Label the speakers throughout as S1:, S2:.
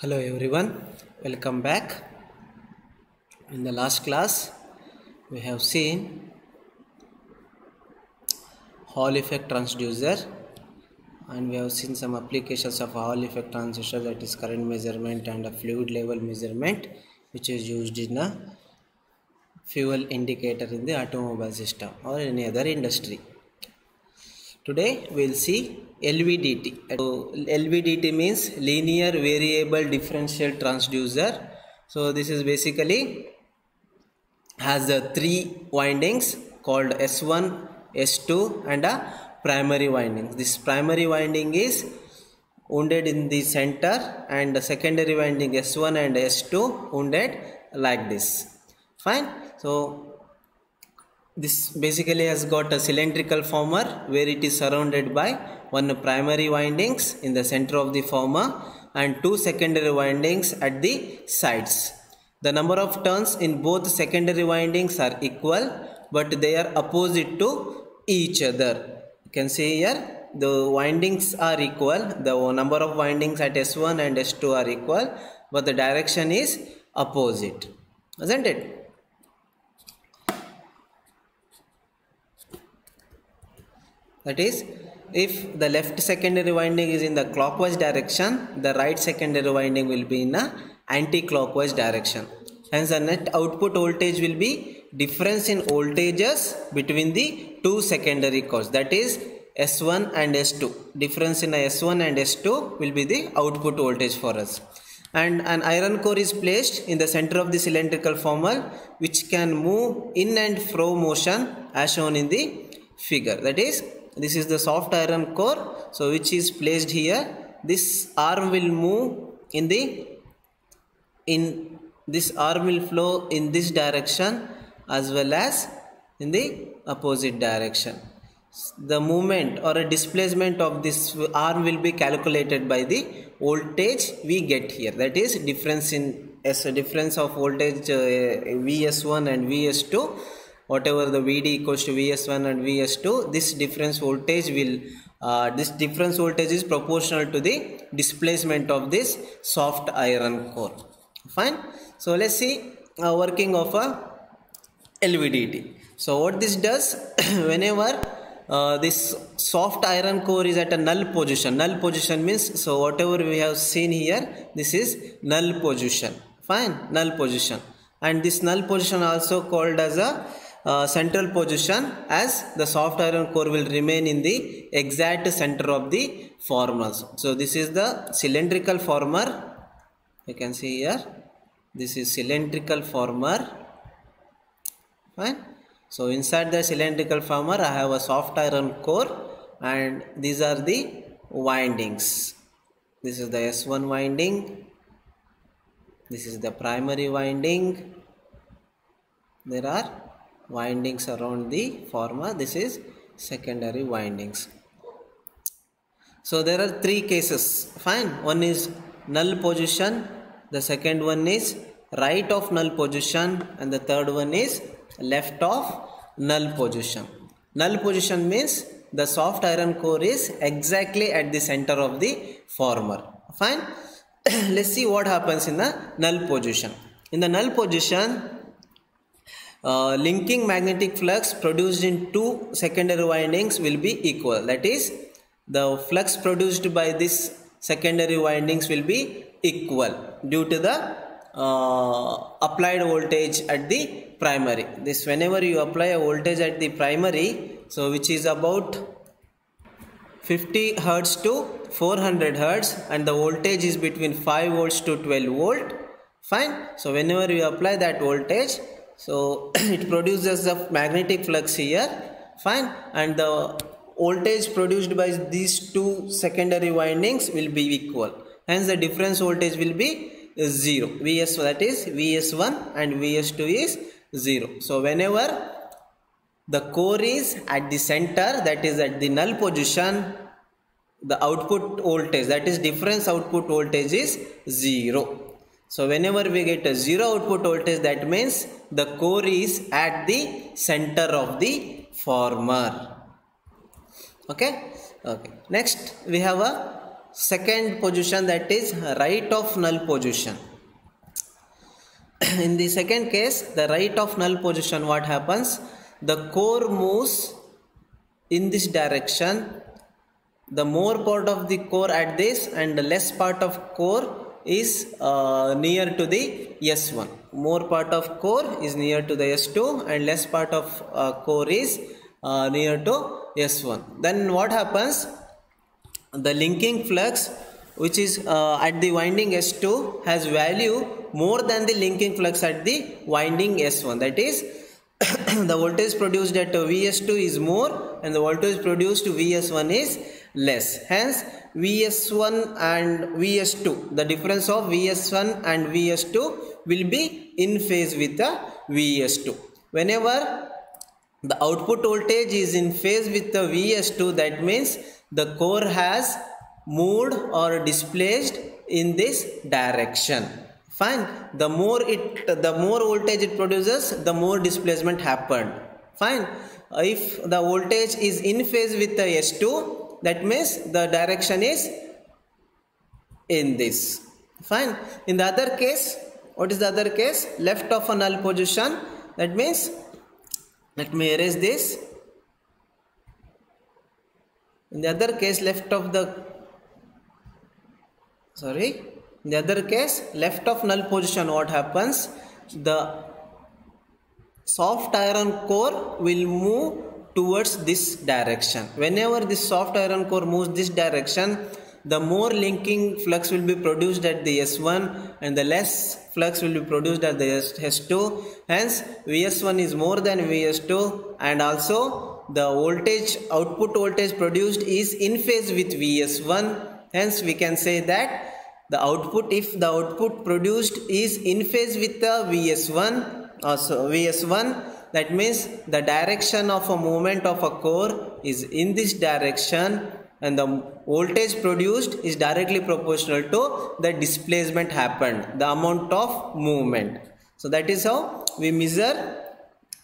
S1: Hello everyone, welcome back. In the last class we have seen Hall effect transducer and we have seen some applications of Hall effect transducer, that is current measurement and a fluid level measurement, which is used in a fuel indicator in the automobile system or any other industry. Today we will see LVDT. So LVDT means linear variable differential transducer. So this is basically has the three windings called S1, S2 and a primary winding. This primary winding is wounded in the center and the secondary winding S1 and S2 wounded like this. Fine. So this basically has got a cylindrical former where it is surrounded by one primary windings in the center of the former and two secondary windings at the sides. The number of turns in both secondary windings are equal, but they are opposite to each other. You can see here the windings are equal, the number of windings at S1 and S2 are equal, but the direction is opposite, isn't it? That is, if the left secondary winding is in the clockwise direction, the right secondary winding will be in a anti-clockwise direction. Hence, the net output voltage will be difference in voltages between the two secondary coils. That is S1 and S2. Difference in S1 and S2 will be the output voltage for us. And an iron core is placed in the center of the cylindrical former, which can move in and fro motion as shown in the figure. That is, this is the soft iron core, so which is placed here. This arm will move this arm will flow in this direction as well as in the opposite direction. The movement or a displacement of this arm will be calculated by the voltage we get here. That is difference of voltage Vs1 and Vs2. Whatever the Vd equals to Vs1 and Vs2, this difference voltage is proportional to the displacement of this soft iron core. Fine. So let's see working of a LVDT. So what this does, whenever this soft iron core is at a null position. Null position means, so whatever we have seen here, this is null position. Fine, null position. And this null position also called as a central position, as the soft iron core will remain in the exact center of the former. So this is the cylindrical former. You can see here, this is cylindrical former. Fine. So inside the cylindrical former I have a soft iron core and these are the windings. This is the S1 winding, this is the primary winding, there are windings around the former, this is secondary windings. So there are three cases. Fine. One is null position, the second one is right of null position, and the third one is left of null position. Null position means the soft iron core is exactly at the center of the former. Fine. Let's see what happens in the null position. In the null position, linking magnetic flux produced in two secondary windings will be equal. That is, the flux produced by this secondary windings will be equal due to the applied voltage at the primary. This, whenever you apply a voltage at the primary, so which is about 50 Hertz to 400 Hertz, and the voltage is between 5 volts to 12 volt. Fine. So whenever you apply that voltage, so it produces a magnetic flux here. Fine. And the voltage produced by these two secondary windings will be equal. Hence the difference voltage will be 0. Vs, that is Vs1 and Vs2 is 0. So whenever the core is at the center, that is at the null position, the output voltage, that is difference output voltage is 0. So whenever we get a 0 output voltage, that means the core is at the center of the former. Okay. Next we have a second position, that is right of null position. In the second case, the right of null position, what happens? The core moves in this direction. The more part of the core at this and the less part of core is near to the S1. More part of core is near to the S2 and less part of core is near to S1. Then what happens? The linking flux which is at the winding S2 has value more than the linking flux at the winding S1. That is the voltage produced at Vs2 is more and the voltage produced to Vs1 is less. Hence Vs1 and Vs2, the difference of Vs1 and Vs2 will be in phase with the Vs2. Whenever the output voltage is in phase with the Vs2, that means the core has moved or displaced in this direction. Fine. The more voltage it produces, the more displacement happened. Fine. If the voltage is in phase with the S2, that means the direction is in this. Fine. In the other case, what is the other case? Left of a null position. That means, let me erase this. In the other case, left of null position, what happens? The soft iron core will move towards this direction. Whenever this soft iron core moves this direction, the more linking flux will be produced at the S1 and the less flux will be produced at the S2. Hence Vs1 is more than Vs2 and also the voltage, output voltage produced is in phase with Vs1. Hence we can say that the output, if the output produced is in phase with the Vs1, that means the direction of a movement of a core is in this direction and the voltage produced is directly proportional to the displacement happened, the amount of movement. So that is how we measure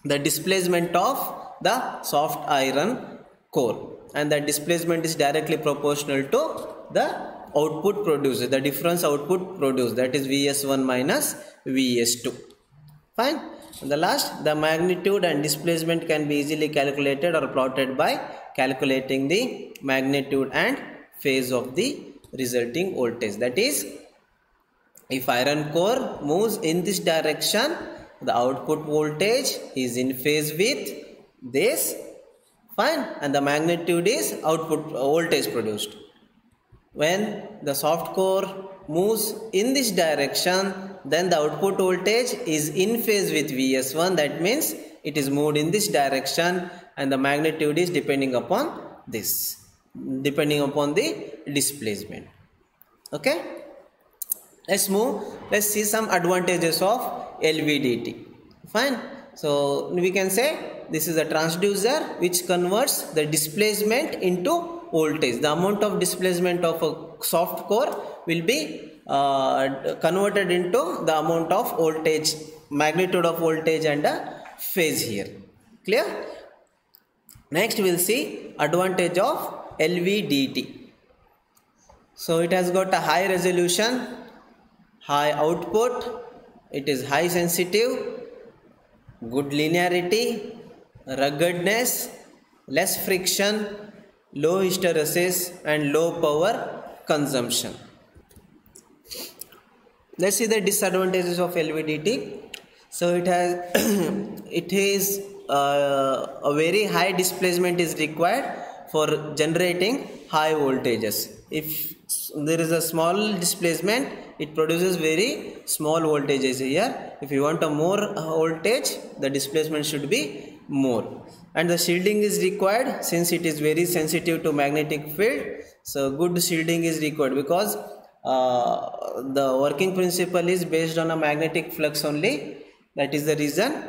S1: the displacement of the soft iron core, and the displacement is directly proportional to the output produced, the difference output produced, that is Vs1 minus Vs2. Fine. And the last, the magnitude and displacement can be easily calculated or plotted by calculating the magnitude and phase of the resulting voltage. That is, if iron core moves in this direction, the output voltage is in phase with this. Fine. And the magnitude is output voltage produced. When the soft core moves in this direction, then the output voltage is in phase with Vs1. That means it is moved in this direction and the magnitude is depending upon this, depending upon the displacement. Okay. Let's see some advantages of LVDT. Fine. So we can say this is a transducer which converts the displacement into voltage. The amount of displacement of a soft core will be converted into the amount of voltage, magnitude of voltage and a phase here. Clear? Next we will see advantage of LVDT. So it has got a high resolution, high output, it is high sensitive, good linearity, ruggedness, less friction, low hysteresis and low power consumption. Let's see the disadvantages of LVDT. So it is a very high displacement is required for generating high voltages. If there is a small displacement, it produces very small voltages here. If you want a more voltage, the displacement should be more. And the shielding is required since it is very sensitive to magnetic field. So good shielding is required because the working principle is based on a magnetic flux only. That is the reason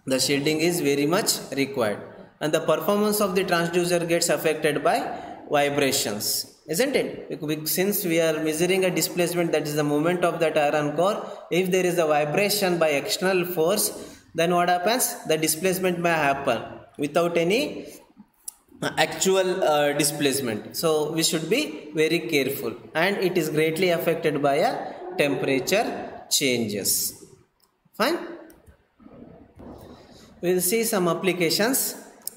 S1: the shielding is very much required. And the performance of the transducer gets affected by vibrations, isn't it? Since we are measuring a displacement, that is the movement of that iron core, if there is a vibration by external force, then what happens? The displacement may happen without any actual displacement. So we should be very careful, and it is greatly affected by a temperature changes. Fine. We will see some applications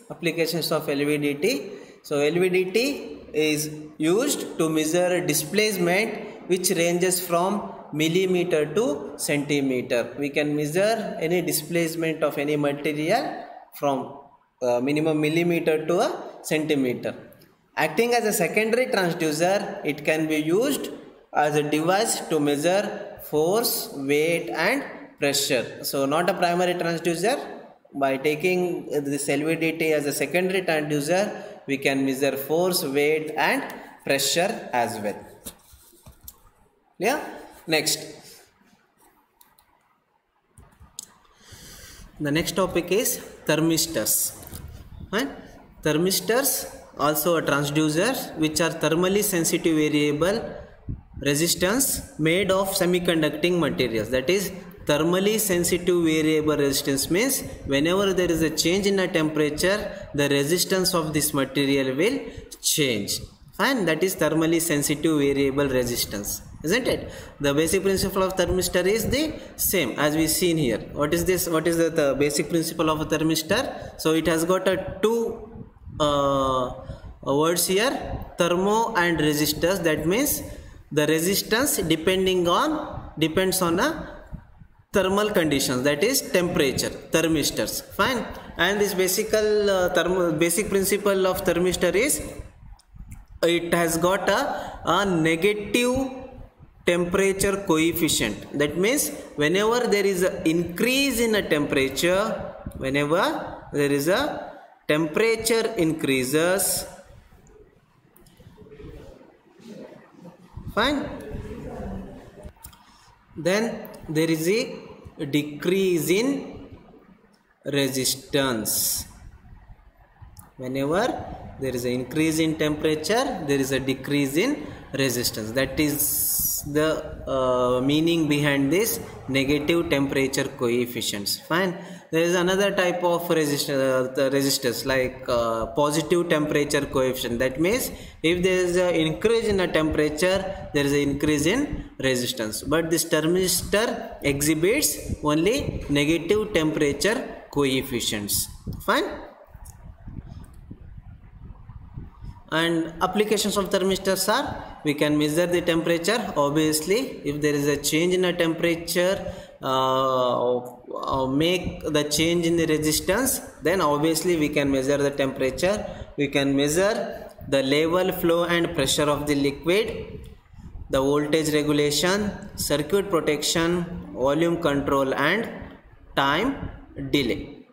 S1: of LVDT. So LVDT is used to measure displacement which ranges from millimeter to centimeter. We can measure any displacement of any material from minimum millimeter to a centimeter. Acting as a secondary transducer, it can be used as a device to measure force, weight and pressure. So not a primary transducer. By taking this LVDT as a secondary transducer, we can measure force, weight and pressure as well. Yeah. Next. The next topic is thermistors. Right? Thermistors, also a transducer, which are thermally sensitive variable resistance made of semiconducting materials. That is, thermally sensitive variable resistance means whenever there is a change in a temperature, the resistance of this material will change. Fine, that is thermally sensitive variable resistance, isn't it? The basic principle of thermistor is the same as we seen here. What is this? What is the basic principle of a thermistor? So it has got a two words here, thermo and resistors. That means the resistance depends on a thermal conditions, that is temperature, thermistors. Fine. And this basic principle of thermistor is it has got a negative temperature coefficient. That means whenever there is an increase in a temperature, whenever there is a temperature increases, fine, then there is a decrease in resistance. Whenever there is an increase in temperature, there is a decrease in resistance. That is the meaning behind this negative temperature coefficients. Fine. There is another type of resistors like positive temperature coefficient. That means if there is an increase in a temperature, there is an increase in resistance. But this thermistor exhibits only negative temperature coefficients. Fine. And applications of thermistors are, we can measure the temperature. Obviously, if there is a change in a temperature, make the change in the resistance, then obviously we can measure the temperature. We can measure the level, flow and pressure of the liquid, the voltage regulation, circuit protection, volume control and time delay.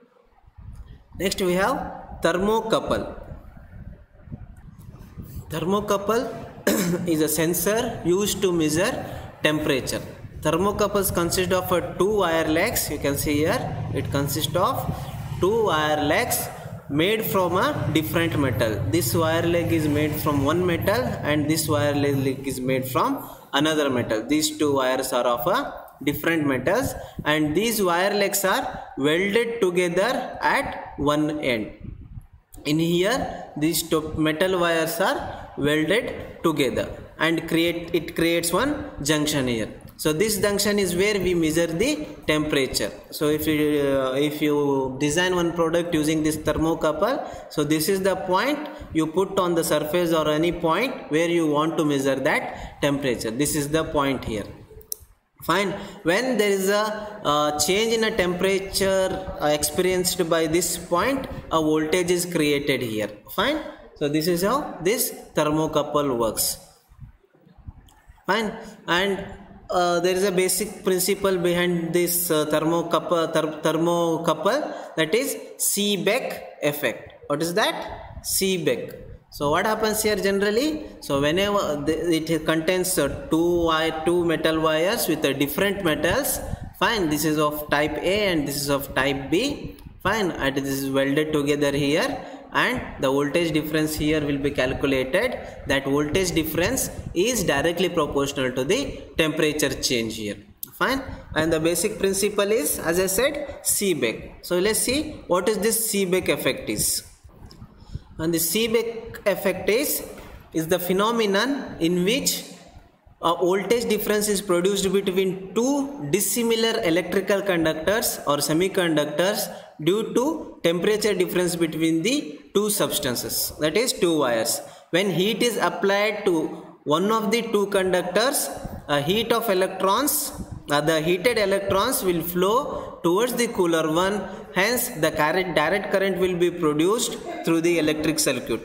S1: Next we have thermocouple. Thermocouple is a sensor used to measure temperature. Thermocouples consist of two wire legs. You can see here it consists of two wire legs made from a different metal. This wire leg is made from one metal and this wire leg is made from another metal. These two wires are of different metals and these wire legs are welded together at one end. In here these metal wires are welded together and it creates one junction here. So this junction is where we measure the temperature. So if you design one product using this thermocouple, so this is the point you put on the surface or any point where you want to measure that temperature. This is the point here. Fine. When there is a change in a temperature experienced by this point, a voltage is created here. Fine. So this is how this thermocouple works. Fine. And there is a basic principle behind this thermocouple, that is Seebeck effect. What is that? Seebeck. So what happens here generally? So whenever it contains two metal wires with different metals. Fine. This is of type A and this is of type B. Fine. And this is welded together here. And the voltage difference here will be calculated. That voltage difference is directly proportional to the temperature change here. Fine. And the basic principle is, as I said, Seebeck. So let's see what is this Seebeck effect is. And the Seebeck effect is the phenomenon in which a voltage difference is produced between two dissimilar electrical conductors or semiconductors due to temperature difference between the two substances, that is two wires. When heat is applied to one of the two conductors, a heat of electrons, the heated electrons will flow towards the cooler one, hence the direct current will be produced through the electric circuit.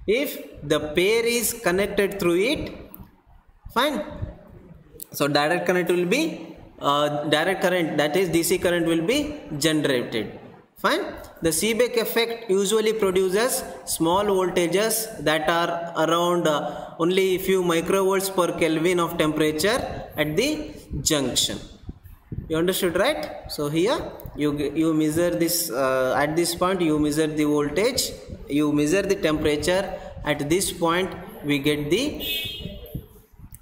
S1: If the pair is connected through it, fine, so direct current will be direct current, that is DC current will be generated. Fine. The Seebeck effect usually produces small voltages that are around only a few microvolts per Kelvin of temperature at the junction. You understood, right? So here you measure this at this point, you measure the voltage, you measure the temperature. At this point we get the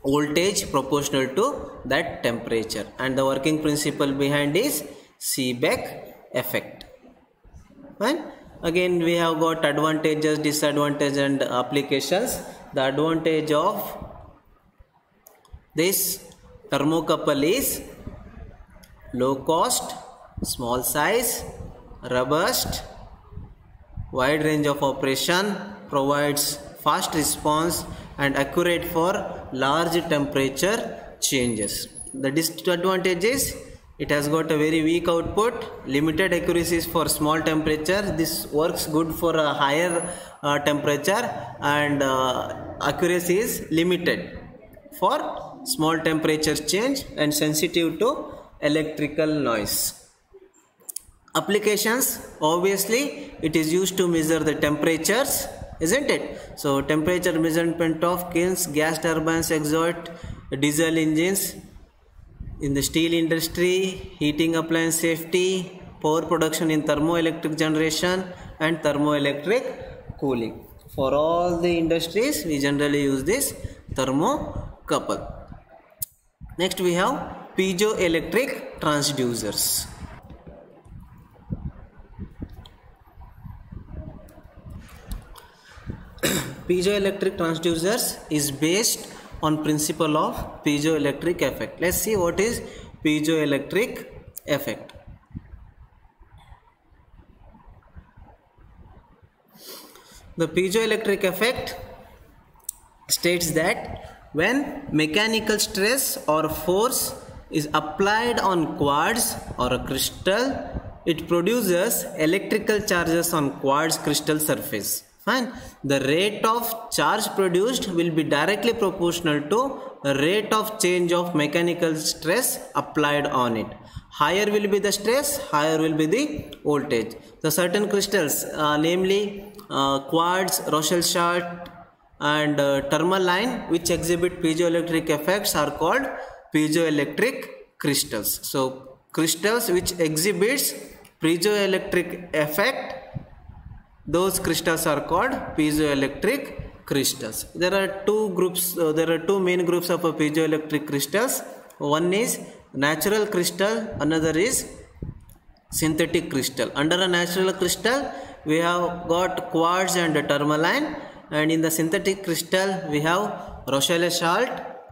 S1: voltage proportional to that temperature, and the working principle behind is Seebeck effect. Fine. Again we have got advantages, disadvantages and applications. The advantage of this thermocouple is low cost, small size, robust, wide range of operation, provides fast response and accurate for large temperature changes. The disadvantage is it has got a very weak output, limited accuracies for small temperature. This works good for a higher temperature, and accuracy is limited for small temperature change and sensitive to electrical noise. Applications, obviously it is used to measure the temperatures, isn't it? So temperature measurement of kilns, gas turbines, exhaust, diesel engines, in the steel industry, heating appliance safety, power production in thermoelectric generation and thermoelectric cooling. For all the industries we generally use this thermocouple. Next we have piezoelectric transducers. Piezoelectric transducers is based on principle of piezoelectric effect. Let's see what is piezoelectric effect. The piezoelectric effect states that when mechanical stress or force is applied on quartz or a crystal, it produces electrical charges on quartz crystal surface. Fine. The rate of charge produced will be directly proportional to the rate of change of mechanical stress applied on it. Higher will be the stress, higher will be the voltage. The certain crystals, namely quartz, Rothschild and tourmaline, which exhibit piezoelectric effects, are called piezoelectric crystals. So crystals which exhibits piezoelectric effect, those crystals are called piezoelectric crystals. There are two groups, there are two main groups of piezoelectric crystals. One is natural crystal, another is synthetic crystal. Under a natural crystal we have got quartz and tourmaline, and in the synthetic crystal we have Rothschild salt,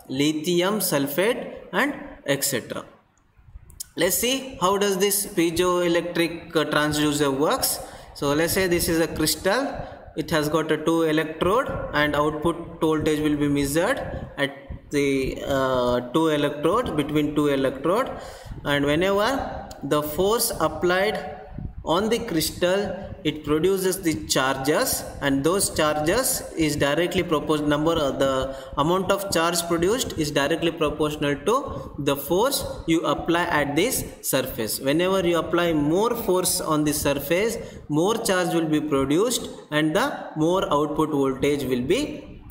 S1: lithium sulfate and etc. Let's see how does this piezoelectric transducer works. So let's say this is a crystal, it has got a 2 electrode and output voltage will be measured at the 2 electrode, between 2 electrode, and whenever the force applied on the crystal, it produces the charges, and those charges is directly proportional, the amount of charge produced is directly proportional to the force you apply at this surface. Whenever you apply more force on the surface, more charge will be produced and the more output voltage will be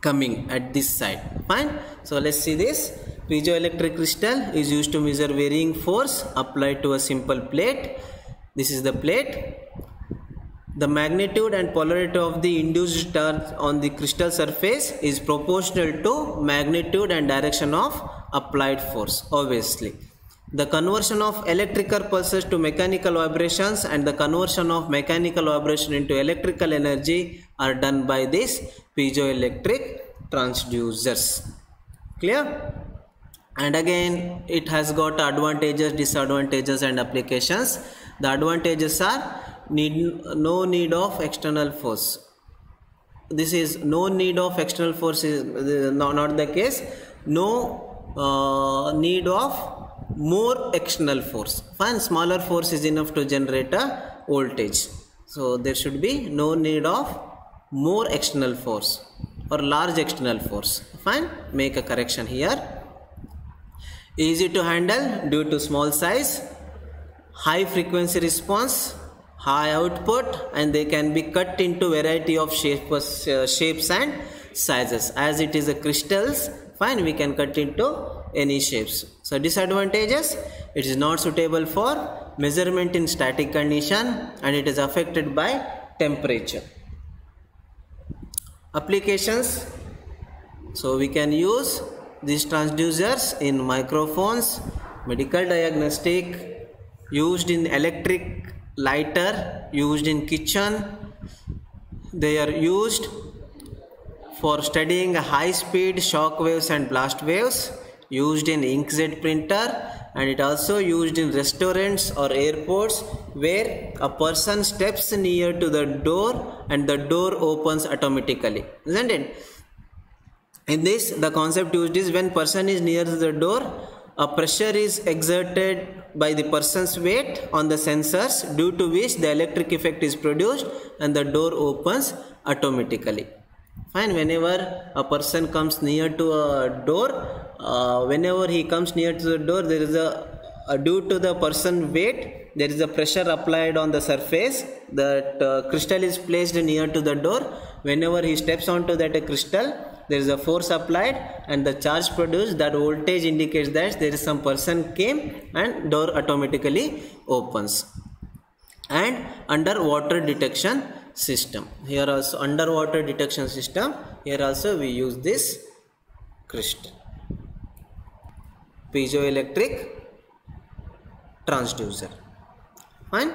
S1: coming at this side. Fine. So let's see this. Piezoelectric crystal is used to measure varying force applied to a simple plate. This is the plate. The magnitude and polarity of the induced charge on the crystal surface is proportional to magnitude and direction of applied force, obviously. The conversion of electrical pulses to mechanical vibrations and the conversion of mechanical vibration into electrical energy are done by these piezoelectric transducers. Clear? And again, it has got advantages, disadvantages and applications. The advantages are no need of external force. This is no need of external force is not the case. No need of more external force. Fine, smaller force is enough to generate a voltage. So there should be no need of more external force or large external force. Fine, make a correction here. Easy to handle due to small size, high frequency response, high output, and they can be cut into variety of shapes and sizes. As it is a crystals, fine, we can cut into any shapes. So disadvantages, it is not suitable for measurement in static condition and it is affected by temperature. Applications, so we can use these transducers in microphones, medical diagnostic, used in electric lighter, used in kitchen. They are used for studying high speed shock waves and blast waves, used in inkjet printer, and it also used in restaurants or airports where a person steps near to the door and the door opens automatically, isn't it? In this, the concept used is when person is near the door, a pressure is exerted by the person's weight on the sensors, due to which the electric effect is produced and the door opens automatically. Fine, whenever a person comes near to a door, whenever he comes near to the door, there is due to the person weight, there is a pressure applied on the surface. That crystal is placed near to the door. Whenever he steps onto that crystal, there is a force applied and the charge produced. That voltage indicates that there is some person came and door automatically opens. And underwater detection system, here also underwater detection system, here also we use this crystal piezoelectric transducer. Fine.